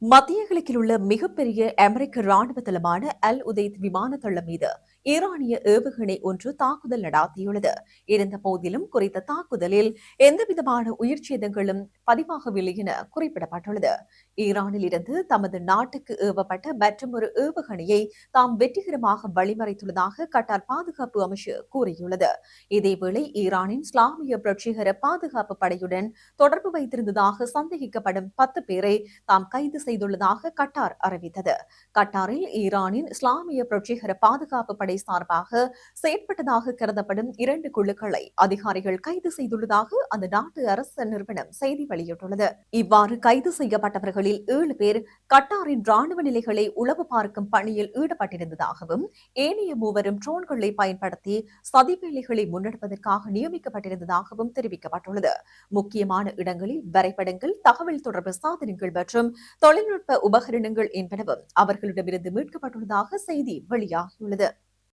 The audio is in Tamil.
மத்திய கிழக்கில் உள்ள மிகப்பெரிய அமெரிக்க ராணுவ தளமான அல் உதைத் விமான தளம் மீது ஈரானிய ஏவுகணை ஒன்று தாக்குதல் நடாத்தியுள்ளது. இருந்த போதிலும் குறித்த தாக்குதலில் எந்தவிதமான உயிர் சேதங்களும் பதிவாகவில்லை என குறிப்பிடப்பட்டுள்ளது. ஈரானில் இருந்து தமது நாட்டுக்கு ஏவப்பட்ட மற்றொரு ஏவுகணையை தாம் வெற்றிகரமாக வழிமறைத்துள்ளதாக கட்டார் பாதுகாப்பு அமைச்சு கூறியுள்ளது. இதேவேளை ஈரானின் இஸ்லாமிய புரட்சிகர பாதுகாப்பு படையுடன் தொடர்பு வைத்திருந்ததாக சந்தேகிக்கப்படும் 10 பேரை தாம் கைது செய்துள்ளதாக கட்டார் அறிவித்தது. கட்டாரில் ஈரானின் இஸ்லாமிய புரட்சிகர பாதுகாப்பு படை சார்பாக செயற்பட்டதாக கருதப்படும் 2 குழுக்களை அதிகாரிகள் கைது செய்துள்ளதாக அந்த நாட்டு அரசு நிறுவனம் செய்தி வெளியிட்டுள்ளது. இவ்வாறு கைது செய்யப்பட்டவர்களில் 7 பேர் கட்டாரின் ராணுவ நிலைகளை உளவு பார்க்கும் பணியில் ஈடுபட்டிருந்ததாகவும் ஏனைய 3 ட்ரோன்களை பயன்படுத்தி சதி வேலைகளை முன்னெடுப்பதற்காக நியமிக்கப்பட்டிருந்ததாகவும் தெரிவிக்கப்பட்டுள்ளது. முக்கியமான இடங்களில் வரைபடங்கள், தகவல் தொடர்பு சாதனங்கள் மற்றும் தொழில்நுட்ப உபகரணங்கள் என்பனவும் அவர்களிடமிருந்து மீட்கப்பட்டுள்ளதாக செய்தி வெளியாகியுள்ளது.